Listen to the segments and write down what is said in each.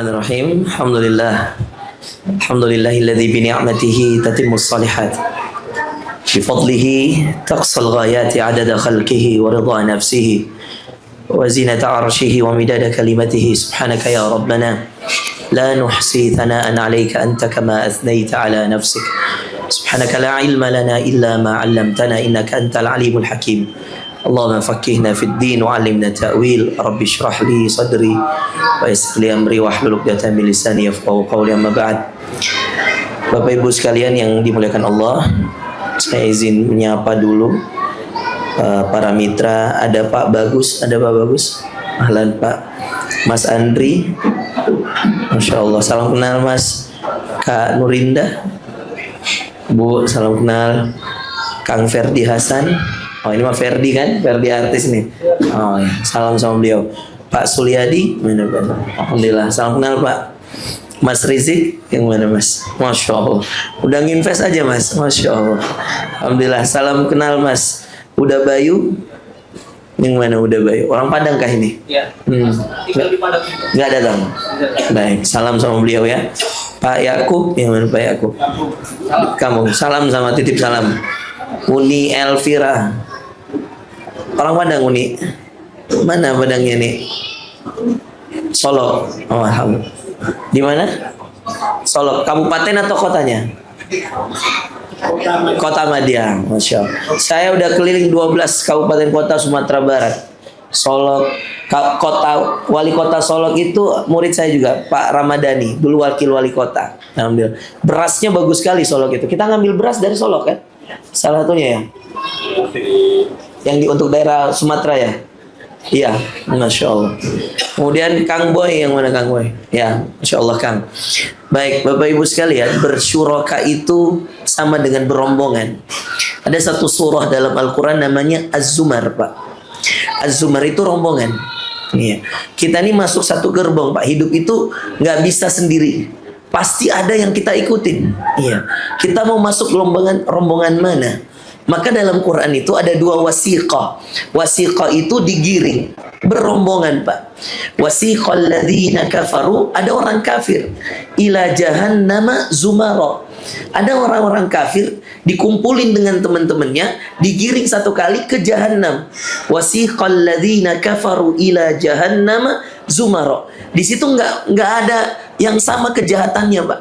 Bismillahirrahmanirrahim. Alhamdulillahilladzi bi ni'matihi tatimmus shalihat. Bi fadlihi taqsal ghayati 'adada khalqihi wa ridha nafsihi wa zinata 'arshihi wa midada kalimatihi. Subhanaka ya rabbana la nuhsi thana'an 'alaika anta kama athnayta 'ala nafsik. Subhanaka la 'ilma lana illa ma 'allamtana innaka antal 'alimul hakim. Allahumma faqqihna fid din wa 'allimna ta'wil. Rabbi shrah li sadri wa yassir li amri wahlul 'uqdatam min lisani yafqahu qawli. Amma ba'd. Bapak Ibu sekalian yang dimuliakan Allah, saya izin menyapa dulu para mitra. Ada Pak Bagus, ahlan Pak. Mas Andri, Masya Allah. Salam kenal Mas. Kak Nurinda, Bu, salam kenal. Kang Ferdi Hasan. Oh, ini mah Ferdi kan? Ferdi artis nih. Oh ya, salam sama beliau. Pak Sulyadi, mana Pak? Alhamdulillah, salam kenal Pak. Mas Rizik, yang mana Mas? Masya Allah. Udah nginvest aja Mas, Masya Allah. Alhamdulillah, salam kenal Mas. Uda Bayu, yang mana Uda Bayu? Orang Padang kah ini? Iya. Tinggal di Padang. Nggak datang. Baik, salam sama beliau ya. Pak Yakub, yang mana Pak Yakub? Kamu, salam sama titip salam. Uni Elvira. Orang Padang Uni. Mana Padangnya nih? Solo. Oh, alhamdulillah. Di mana? Solo. Kabupaten atau kotanya? Kota Madiang. Masya Allah. Saya udah keliling 12 kabupaten kota Sumatera Barat. Solo, kota wali kota Solo itu murid saya juga, Pak Ramadhani, dulu wakil wali kota. Alhamdulillah. Berasnya bagus sekali Solo itu. Kita ngambil beras dari Solo kan? Salah satunya ya. Yang untuk daerah Sumatera ya. Iya, Masya Allah. Kemudian Kang Boy, yang mana Kang Boy? Ya, Masya Allah Kang. Baik, Bapak Ibu sekalian, bersyuraka itu sama dengan berombongan. Ada satu surah dalam Al-Quran namanya Az-Zumar, Pak. Az-Zumar itu rombongan. Iya. Kita ini masuk satu gerbong, Pak. Hidup itu nggak bisa sendiri. Pasti ada yang kita ikutin. Iya. Kita mau masuk rombongan mana? Maka dalam Quran itu ada dua wasiqah. Wasiqah itu digiring, berombongan Pak. Wasiqal ladzina kafaru, ada orang kafir, ila jahannama zumara. Ada orang-orang kafir dikumpulin dengan teman-temannya, digiring satu kali ke jahanam. Wasiqal ladzina kafaru ila jahannama zumara. Di situ nggak ada yang sama kejahatannya Pak.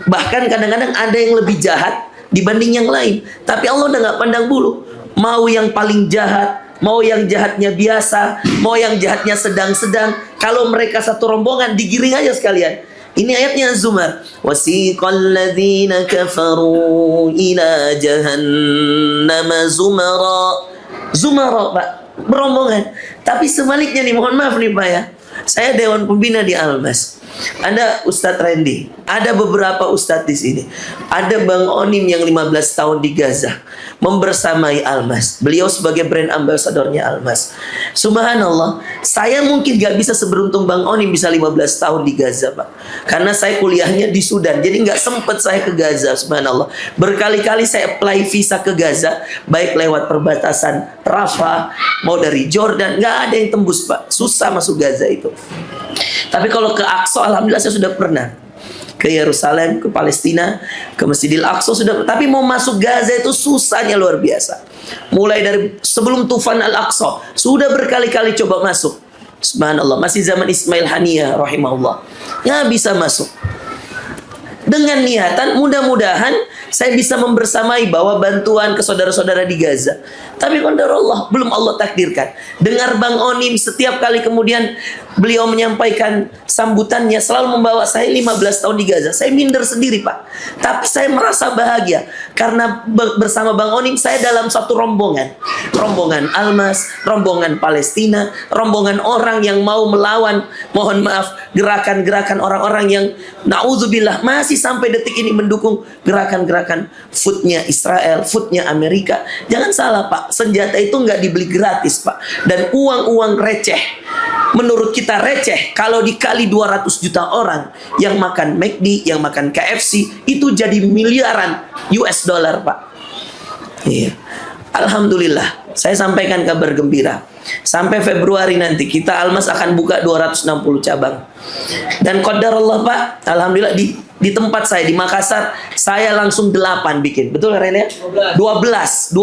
Bahkan kadang-kadang ada yang lebih jahat dibanding yang lain. Tapi Allah udah nggak pandang bulu. Mau yang paling jahat, mau yang jahatnya biasa, mau yang jahatnya sedang-sedang. Kalau mereka satu rombongan, digiring aja sekalian. Ini ayatnya Az-Zumar. Wasiqal ladzina kafaru ila jahannama zumara. Zumara Pak, berombongan. Tapi sebaliknya nih, mohon maaf nih Pak ya. Saya Dewan Pembina di Almas. Ada Ustadz Randy, ada beberapa Ustadz di sini. Ada Bang Onim yang 15 tahun di Gaza, membersamai Almas. Beliau sebagai brand ambassadornya Almas. Subhanallah, saya mungkin gak bisa seberuntung Bang Onim bisa 15 tahun di Gaza Pak. Karena saya kuliahnya di Sudan, jadi gak sempet saya ke Gaza. Subhanallah, berkali-kali saya apply visa ke Gaza, baik lewat perbatasan Rafah, mau dari Jordan, gak ada yang tembus Pak. Susah masuk Gaza itu. Tapi kalau ke Aqsa, alhamdulillah saya sudah pernah. Ke Yerusalem, ke Palestina, ke Masjidil Aqsa sudah. Tapi mau masuk Gaza itu susahnya luar biasa. Mulai dari sebelum Tufan Al-Aqsa, sudah berkali-kali coba masuk. Subhanallah, masih zaman Ismail Haniyah rahimahullah. Ya bisa masuk. Dengan niatan mudah-mudahan saya bisa membersamai bawa bantuan ke saudara-saudara di Gaza. Tapi qadarullah, belum Allah takdirkan. Dengar Bang Onim setiap kali kemudian beliau menyampaikan sambutannya selalu membawa saya 15 tahun di Gaza. Saya minder sendiri Pak. Tapi saya merasa bahagia karena bersama Bang Onim saya dalam satu rombongan. Rombongan Almas, rombongan Palestina, rombongan orang yang mau melawan, mohon maaf, gerakan-gerakan orang-orang yang na'udzubillah masih sampai detik ini mendukung gerakan-gerakan foodnya Israel, foodnya Amerika. Jangan salah Pak, senjata itu nggak dibeli gratis Pak. Dan uang-uang receh, menurut kita receh, kalau dikali 200 juta orang yang makan McD, yang makan KFC, itu jadi miliaran US dollar Pak. Iya. Alhamdulillah, Saya sampaikan kabar gembira. Sampai Februari nanti kita Almas akan buka 260 cabang. Dan qadarullah Pak, alhamdulillah di tempat saya di Makassar, saya langsung 8 bikin. Betul Ren ya? 12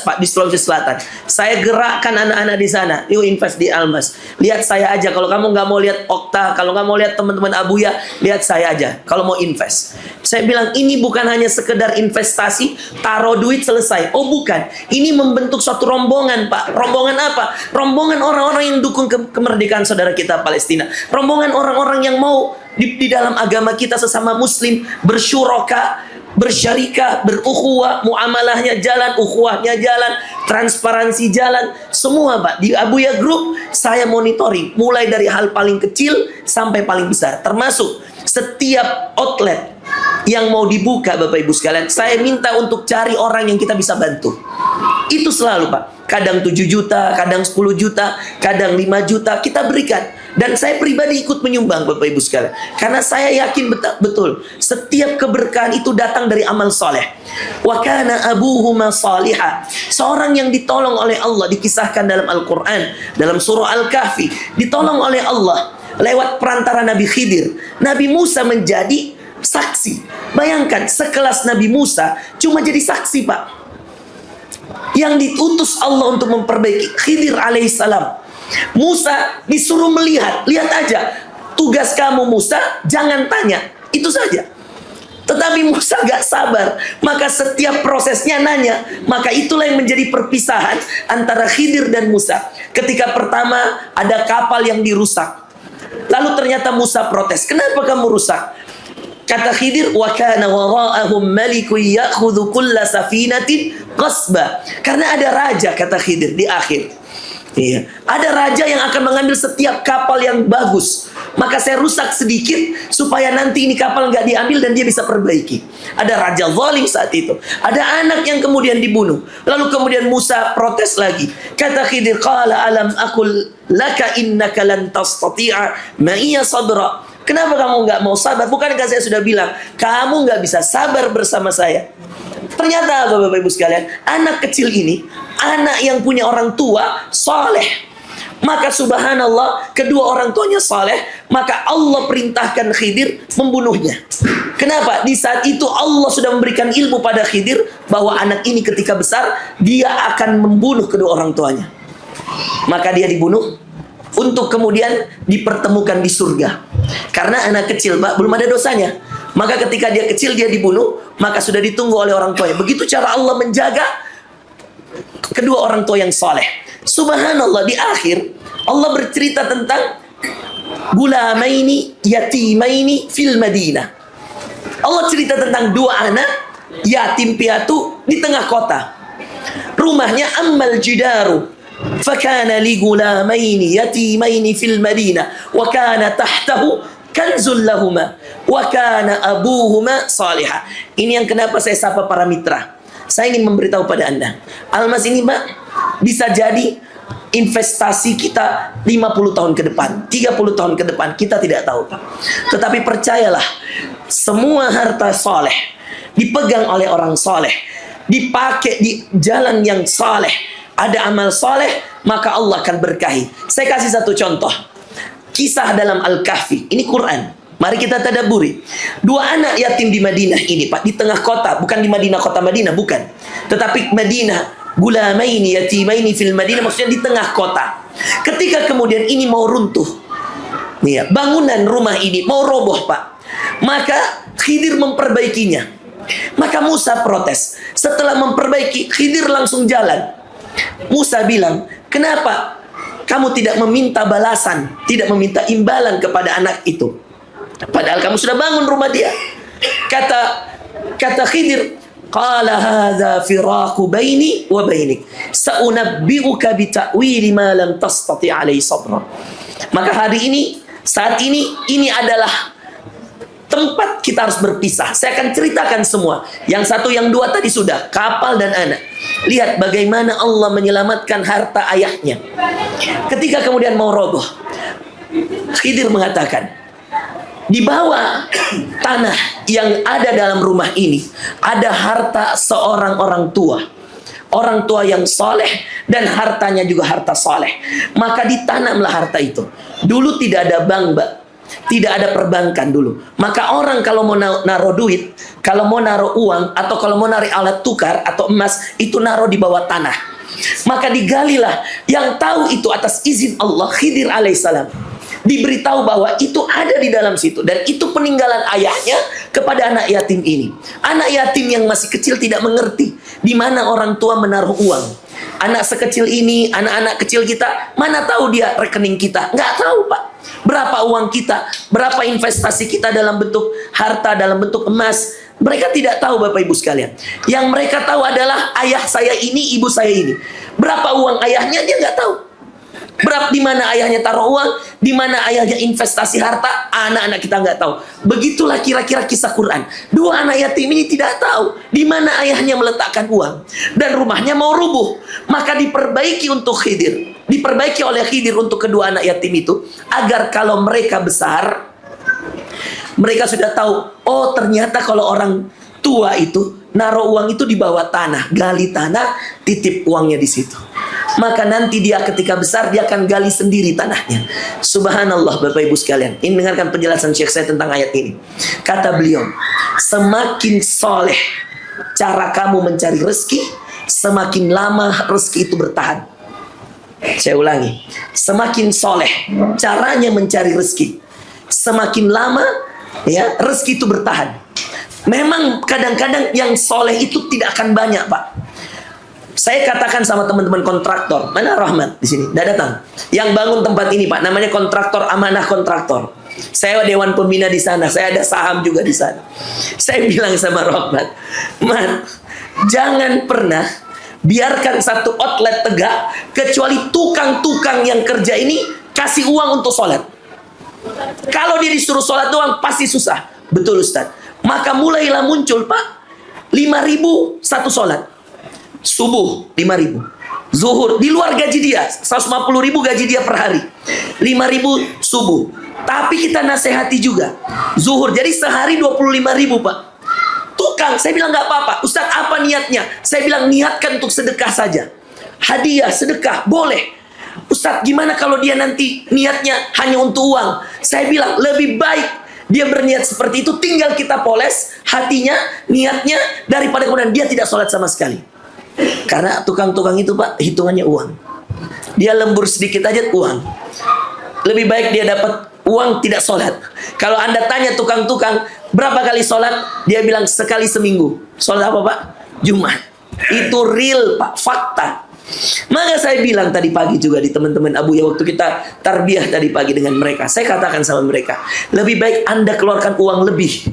Pak di Sulawesi Selatan. Saya gerakkan anak-anak di sana. Yuk invest di Almas. Lihat saya aja. Kalau kamu nggak mau lihat Okta, kalau nggak mau lihat teman-teman Abuya, lihat saya aja. Kalau mau invest. Saya bilang ini bukan hanya sekedar investasi, taruh duit selesai. Oh bukan. Ini membentuk suatu rombongan Pak. Rombongan apa? Rombongan orang-orang yang dukung kemerdekaan saudara kita Palestina. Rombongan orang-orang yang mau di dalam agama kita sesama muslim bersyuraka, bersyarikah, berukhuwah, muamalahnya jalan, ukhuwahnya jalan, transparansi jalan, semua Pak. Di Abuya Group saya monitoring mulai dari hal paling kecil sampai paling besar, termasuk setiap outlet yang mau dibuka Bapak Ibu sekalian, saya minta untuk cari orang yang kita bisa bantu. Itu selalu Pak. Kadang 7 juta, kadang 10 juta, kadang 5 juta kita berikan. Dan saya pribadi ikut menyumbang Bapak Ibu sekalian. Karena saya yakin betul setiap keberkahan itu datang dari amal soleh. Wa kana abuhuma salihah. Seorang yang ditolong oleh Allah dikisahkan dalam Al-Quran, dalam surah Al-Kahfi, ditolong oleh Allah lewat perantara Nabi Khidir. Nabi Musa menjadi saksi. Bayangkan sekelas Nabi Musa cuma jadi saksi Pak. Yang diutus Allah untuk memperbaiki Khidir alaihissalam. Musa disuruh melihat. Lihat aja. Tugas kamu Musa, jangan tanya. Itu saja. Tetapi Musa gak sabar. Maka setiap prosesnya nanya. Maka itulah yang menjadi perpisahan antara Khidir dan Musa. Ketika pertama ada kapal yang dirusak. Lalu ternyata Musa protes. Kenapa kamu rusak? Kata Khidir, wa kana wara'ahum malikun ya'khudhu kulla safinatin qasba. Karena ada raja, kata Khidir di akhir. Iya. Ada raja yang akan mengambil setiap kapal yang bagus. Maka saya rusak sedikit supaya nanti ini kapal nggak diambil dan dia bisa perbaiki. Ada raja zalim saat itu. Ada anak yang kemudian dibunuh. Lalu kemudian Musa protes lagi. Kata Khidir, qala alam aqul laka innaka lan tastati'a ma'iya sabra. Kenapa kamu nggak mau sabar? Bukankah saya sudah bilang kamu nggak bisa sabar bersama saya? Ternyata apa Bapak Ibu sekalian? Anak kecil ini, anak yang punya orang tua soleh. Maka subhanallah, kedua orang tuanya soleh. Maka Allah perintahkan Khidir membunuhnya. Kenapa? Di saat itu Allah sudah memberikan ilmu pada Khidir bahwa anak ini ketika besar dia akan membunuh kedua orang tuanya. Maka dia dibunuh untuk kemudian dipertemukan di surga. Karena anak kecil Pak belum ada dosanya. Maka ketika dia kecil dia dibunuh, maka sudah ditunggu oleh orang tuanya. Begitu cara Allah menjaga kedua orang tua yang soleh. Subhanallah, di akhir Allah bercerita tentang gulamaini yatimaini fil Madinah. Allah cerita tentang dua anak yatim piatu di tengah kota. Rumahnya ammal jidaru fakana li gulamaini yatimaini fil Madinah wa kana tahtahu kanzul lahuma wa kana abuhuma salihah. Ini yang kenapa saya sapa para mitra. Saya ingin memberitahu pada Anda, Almas ini Mbak bisa jadi investasi kita 50 tahun ke depan, 30 tahun ke depan, kita tidak tahu Pak. Tetapi percayalah, semua harta soleh dipegang oleh orang soleh, dipakai di jalan yang soleh, ada amal soleh, maka Allah akan berkahi. Saya kasih satu contoh. Kisah dalam Al-Kahfi. Ini Quran. Mari kita tadabburi. Dua anak yatim di Madinah ini, Pak, di tengah kota, bukan di Madinah kota Madinah, bukan. Tetapi Madinah, gulamaini yatimaini fil Madinah, maksudnya di tengah kota. Ketika kemudian ini mau runtuh, nih ya, bangunan rumah ini mau roboh, Pak. Maka Khidir memperbaikinya. Maka Musa protes. Setelah memperbaiki, Khidir langsung jalan. Musa bilang, kenapa kamu tidak meminta balasan, tidak meminta imbalan kepada anak itu? Padahal kamu sudah bangun rumah dia. Kata Khidir, qala hadza firaqu baini wa bainik. Saunabbi'uka bi ta'wili ma lam tastati' alaihi sabra. Maka hari ini, saat ini adalah tempat kita harus berpisah. Saya akan ceritakan semua. Yang satu, yang dua tadi sudah, kapal dan anak. Lihat bagaimana Allah menyelamatkan harta ayahnya. Ketika kemudian mau roboh, Khidir mengatakan, di bawah tanah yang ada dalam rumah ini ada harta seorang orang tua. orang tua yang soleh, dan hartanya juga harta soleh. Maka ditanamlah harta itu. Dulu tidak ada bank, Mbak. Tidak ada perbankan dulu. Maka orang kalau mau naruh duit, kalau mau naruh uang, atau kalau mau narik alat tukar atau emas, itu naruh di bawah tanah. Maka digalilah, yang tahu itu atas izin Allah, Khidir alaihissalam. Diberitahu bahwa itu ada di dalam situ, dan itu peninggalan ayahnya kepada anak yatim ini. Anak yatim yang masih kecil tidak mengerti di mana orang tua menaruh uang. Anak sekecil ini, anak-anak kecil kita, mana tahu dia rekening kita? Nggak tahu, Pak. Berapa uang kita, berapa investasi kita dalam bentuk harta, dalam bentuk emas. Mereka tidak tahu, Bapak Ibu sekalian. Yang mereka tahu adalah ayah saya ini, ibu saya ini. Berapa uang ayahnya, dia nggak tahu. Berapa, di mana ayahnya taruh uang, di mana ayahnya investasi harta, anak-anak kita nggak tahu. Begitulah kira-kira kisah Quran. Dua anak yatim ini tidak tahu di mana ayahnya meletakkan uang, dan rumahnya mau rubuh. Maka diperbaiki untuk Khidir, diperbaiki oleh Khidir untuk kedua anak yatim itu, agar kalau mereka besar, mereka sudah tahu, oh ternyata kalau orang tua itu naruh uang itu di bawah tanah, gali tanah, titip uangnya di situ. Maka nanti dia ketika besar, dia akan gali sendiri tanahnya. Subhanallah, Bapak Ibu sekalian. Ini dengarkan penjelasan Syekh saya tentang ayat ini. Kata beliau, semakin soleh cara kamu mencari rezeki, semakin lama rezeki itu bertahan. Saya ulangi, semakin soleh caranya mencari rezeki, semakin lama ya rezeki itu bertahan. Memang kadang-kadang yang soleh itu tidak akan banyak, Pak. Saya katakan sama teman-teman kontraktor, mana Rahmat di sini? Tidak datang. Yang bangun tempat ini, Pak, namanya kontraktor amanah kontraktor. Saya dewan pembina di sana, saya ada saham juga di sana. Saya bilang sama Rahmat, Man, jangan pernah biarkan satu outlet tegak kecuali tukang-tukang yang kerja ini kasih uang untuk sholat. Kalau dia disuruh sholat doang pasti susah. Betul, Ustaz. Maka mulailah muncul, Pak, 5.000 satu sholat. Subuh 5.000, zuhur di luar gaji dia 150.000 gaji dia per hari, 5.000 subuh. Tapi kita nasihati juga zuhur, jadi sehari 25.000, Pak. Tukang, saya bilang nggak apa-apa. Ustaz, apa niatnya? Saya bilang niatkan untuk sedekah saja, hadiah, sedekah, boleh. Ustaz, gimana kalau dia nanti niatnya hanya untuk uang? Saya bilang lebih baik dia berniat seperti itu, tinggal kita poles hatinya, niatnya, daripada kemudian dia tidak sholat sama sekali. Karena tukang-tukang itu, Pak, hitungannya uang. Dia lembur sedikit aja uang. Lebih baik dia dapat uang tidak sholat. Kalau Anda tanya tukang-tukang berapa kali sholat, dia bilang sekali seminggu. Sholat apa, Pak? Jumat. Itu real, Pak, fakta. Maka saya bilang tadi pagi juga di teman-teman Abu ya, waktu kita tarbiyah tadi pagi dengan mereka, saya katakan sama mereka, lebih baik Anda keluarkan uang lebih,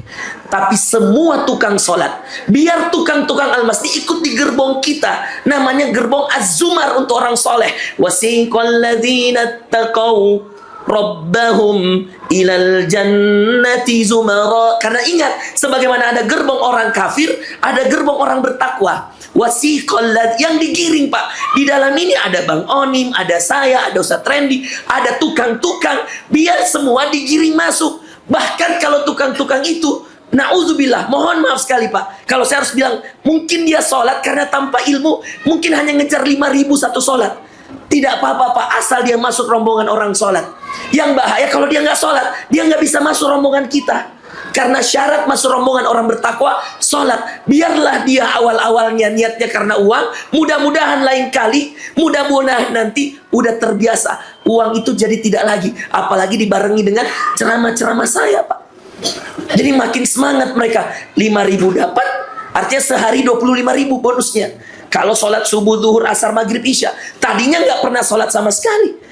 tapi semua tukang sholat, biar tukang-tukang almasni ikut di gerbong kita, namanya gerbong az-zumar untuk orang soleh. Wasiqal ladzina taqaw rabbahum ilal jannati zumara. Karena ingat, sebagaimana ada gerbong orang kafir, ada gerbong orang bertakwa. Wasiqal yang digiring, Pak. Di dalam ini ada Bang Onim, ada saya, ada Ustaz Trendy, ada tukang-tukang, biar semua digiring masuk. Bahkan kalau tukang-tukang itu, na'udzubillah, mohon maaf sekali, Pak, kalau saya harus bilang, mungkin dia sholat karena tanpa ilmu, mungkin hanya ngejar 5.000 satu sholat. Tidak apa-apa, Pak, asal dia masuk rombongan orang sholat. Yang bahaya kalau dia nggak sholat, dia nggak bisa masuk rombongan kita. Karena syarat masuk rombongan orang bertakwa, sholat. Biarlah dia awal-awalnya niatnya karena uang, mudah-mudahan lain kali, mudah-mudahan nanti udah terbiasa. Uang itu jadi tidak lagi. Apalagi dibarengi dengan ceramah-ceramah saya, Pak. Jadi makin semangat mereka. 5.000 dapat, artinya sehari 25.000 bonusnya. Kalau sholat subuh, zuhur, asar, maghrib, isya, tadinya nggak pernah sholat sama sekali.